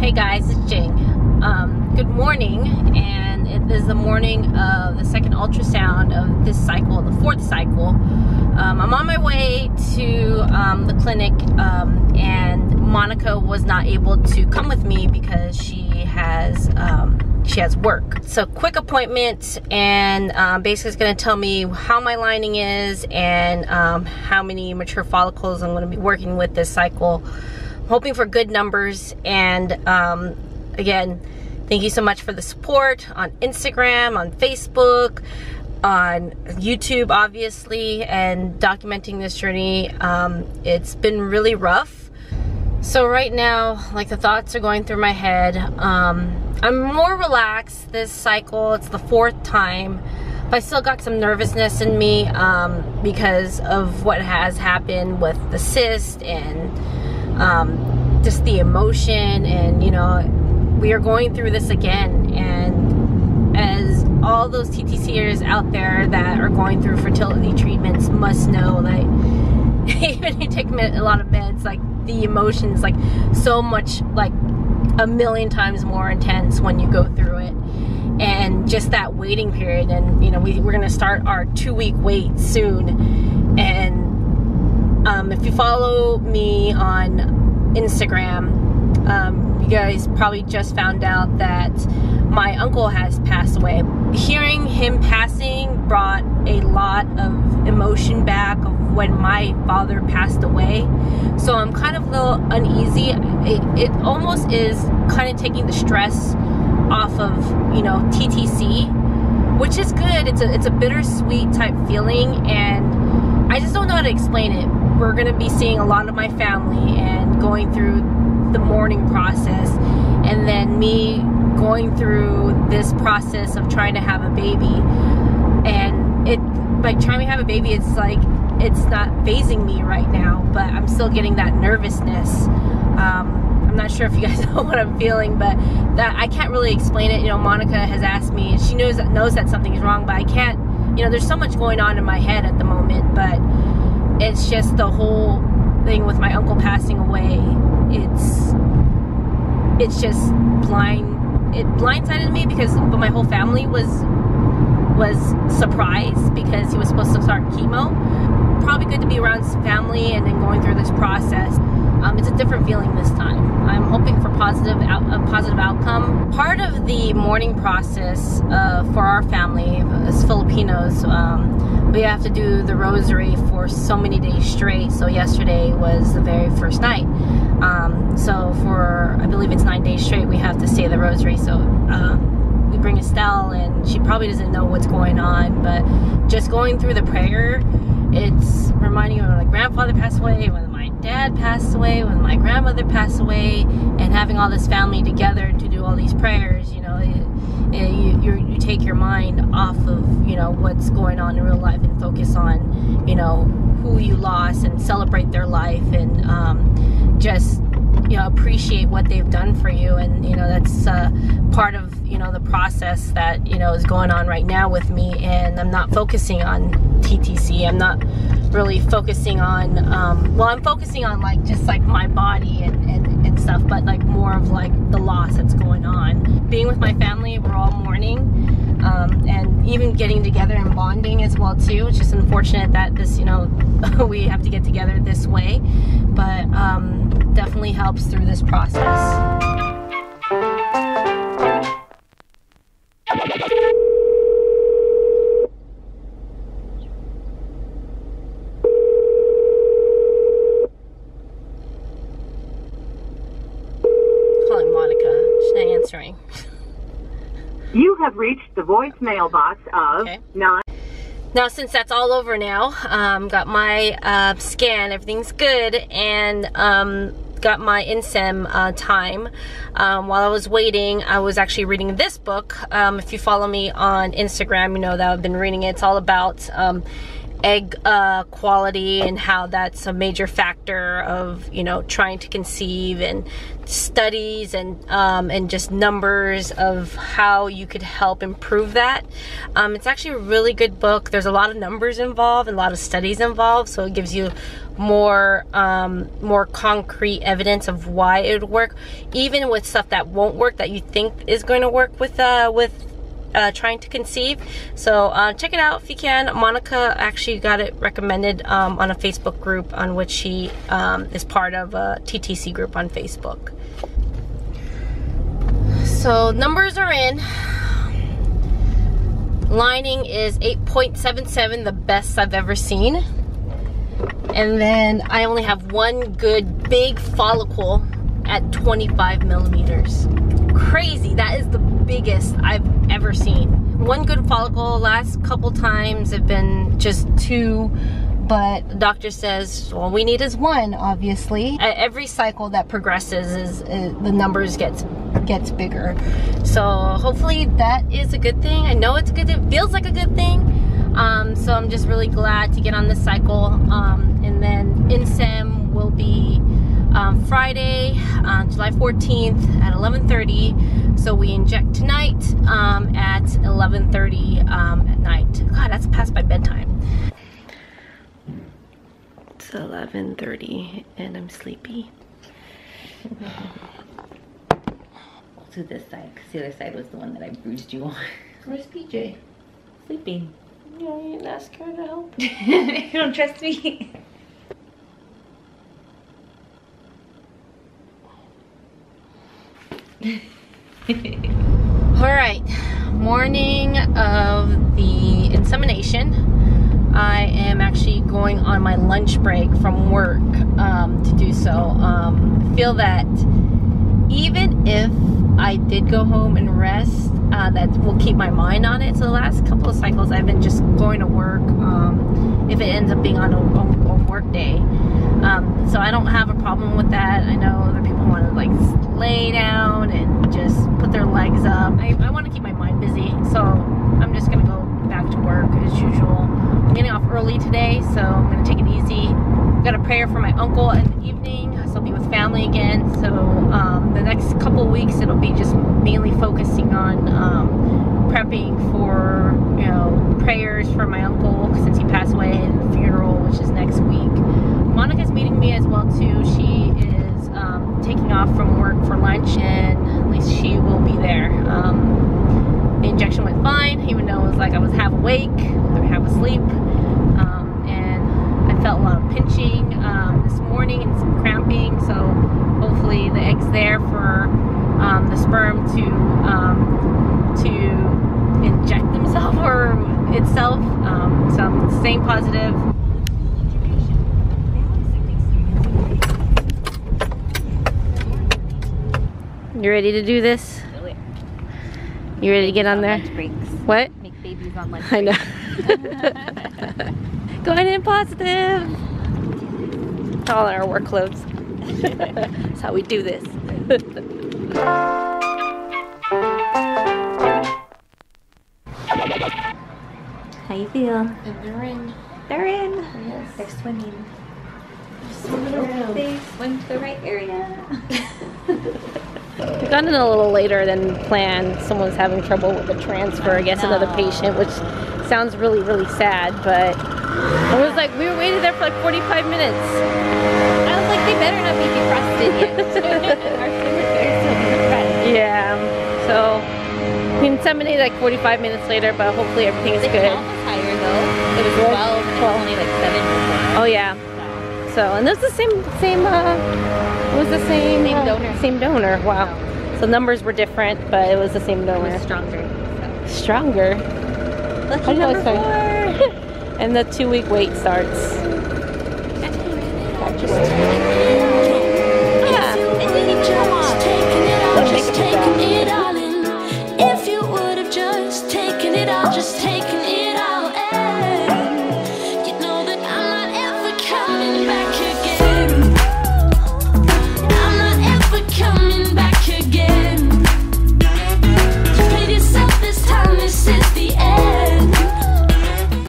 Hey guys, it's Jing. Good morning, and it is the morning of the second ultrasound of this cycle, the fourth cycle. I'm on my way to the clinic, and Monica was not able to come with me because she has work. So quick appointment, and basically it's going to tell me how my lining is and how many mature follicles I'm going to be working with this cycle. I'm hoping for good numbers, and again, thank you so much for the support on Instagram, on Facebook, on YouTube, obviously, and documenting this journey. It's been really rough. So right now, like, the thoughts are going through my head. I'm more relaxed this cycle. It's the fourth time, but I still got some nervousness in me because of what has happened with the cyst and just the emotion, and you know, we are going through this again. And as all those TTCers out there that are going through fertility treatments must know, like, even if you take a lot of meds, like, the emotions, like, so much, like, a million times more intense when you go through it. And just that waiting period, and you know, we're gonna start our 2-week wait soon. And if you follow me on Instagram, you guys probably just found out that my uncle has passed away. Hearing him passing brought a lot of emotion back of when my father passed away. So I'm kind of a little uneasy. It almost is kind of taking the stress off of, you know, TTC, which is good. It's a bittersweet type feeling, and I just don't know how to explain it. We're gonna be seeing a lot of my family and going through the mourning process, and then me going through this process of trying to have a baby. And it, like, trying to have a baby, it's like, it's not phasing me right now, but I'm still getting that nervousness. I'm not sure if you guys know what I'm feeling, but that I can't really explain it. You know, Monica has asked me, and she knows that something is wrong, but I can't, you know, there's so much going on in my head at the moment. But it's just the whole thing with my uncle passing away. It's just it blindsided me, but my whole family was surprised because he was supposed to start chemo. Probably good to be around his family and then going through this process. It's a different feeling this time. I'm hoping for a positive outcome. Part of the mourning process for our family as Filipinos, we have to do the rosary for so many days straight. So yesterday was the very first night. So for, I believe it's 9 days straight, we have to say the rosary. So we bring Estelle, and she probably doesn't know what's going on, but just going through the prayer, it's reminding me when my grandfather passed away, when my dad passed away, when my grandmother passed away, and having all this family together to do all these prayers. You know, you take your mind off of, you know, what's going on in real life and focus on, you know, who you lost, and celebrate their life, and just, you know, appreciate what they've done for you. And you know, that's part of, you know, the process that, you know, is going on right now with me. And I'm not focusing on TTC. I'm not really focusing on well, I'm focusing on, like, just like my body and stuff, but like more of like the loss that's going on. Being with my family, we're all mourning, and even getting together and bonding as well too. It's just unfortunate that this, you know, we have to get together this way, but definitely helps through this process. Calling Monica. She's not answering. You have reached the voicemail box of 9. Now, since that's all over now, got my scan, everything's good, and got my Insem time. While I was waiting, I was actually reading this book. If you follow me on Instagram, you know that I've been reading it. It's all about egg quality and how that's a major factor of, you know, trying to conceive, and studies and just numbers of how you could help improve that. It's actually a really good book. There's a lot of numbers involved and a lot of studies involved, so it gives you more concrete evidence of why it would work, even with stuff that won't work that you think is going to work with trying to conceive. So check it out if you can. Monica actually got it recommended on a Facebook group on which she is part of a TTC group on Facebook. So numbers are in. Lining is 8.77, the best I've ever seen. And then I only have one good big follicle at 25 millimeters. Crazy. That is the biggest I've ever seen. One good follicle. Last couple times have been just 2, but the doctor says all we need is 1, obviously. At every cycle that progresses the numbers gets bigger. So hopefully that is a good thing. I know it's good. It feels like a good thing. So I'm just really glad to get on this cycle. And then Insem will be Friday, July 14th at 11:30. So we inject tonight at 11:30 at night. God, that's past my bedtime. It's 11:30 and I'm sleepy. To this side, because the other side was the one that I bruised you on. Where's PJ? Sleeping. Yeah, you didn't ask her to help. You don't trust me? Alright, morning of the insemination. I am actually going on my lunch break from work to do so. I feel that even if I did go home and rest, that will keep my mind on it. So the last couple of cycles I've been just going to work, if it ends up being on a work day. So I don't have a problem with that. I know other people want to like lay down and just put their legs up. I want to keep my mind busy, so I'm just gonna go back to work as usual. I'm getting off early today, so I'm gonna take it easy. I've got a prayer for my uncle in the evening, so I'll be with family again. So the next couple weeks it'll be just mainly focusing on prepping for, you know, prayers for my uncle since he passed away, and the funeral, which is next week. Monica's meeting me as well too. She is taking off from work for lunch, and at least she will be there. The injection went fine, even though it was like I was half awake or half asleep, and I felt a lot of pinching this morning and some cramping. So hopefully the egg's there for the sperm to inject themselves or itself. So I'm staying positive. You ready to do this? Do it. You ready to get on there? Lunch breaks. What? Make babies on lunch breaks. I know. Going in positive. All in our work clothes. That's how we do this. How you feel? And they're in. They're in. Yes. They're swimming. Swimming around. They swim to the right area. We got in a little later than planned. Someone was having trouble with the transfer. I guess another patient, which sounds really, really sad. But it was like we were waiting there for like 45 minutes. I was like, they better not be defrosted yet. Our swimmers are still defrosted. Yeah. So we inseminated like 45 minutes later, but hopefully everything is good. The count was higher though. It was 12 and it was only like 7 before. Oh yeah. So, and it was the same donor. Same donor. Wow. So numbers were different, but it was the same donor. It was stronger. So. Stronger. Lucky number 4. And the 2-week wait starts. Gotcha.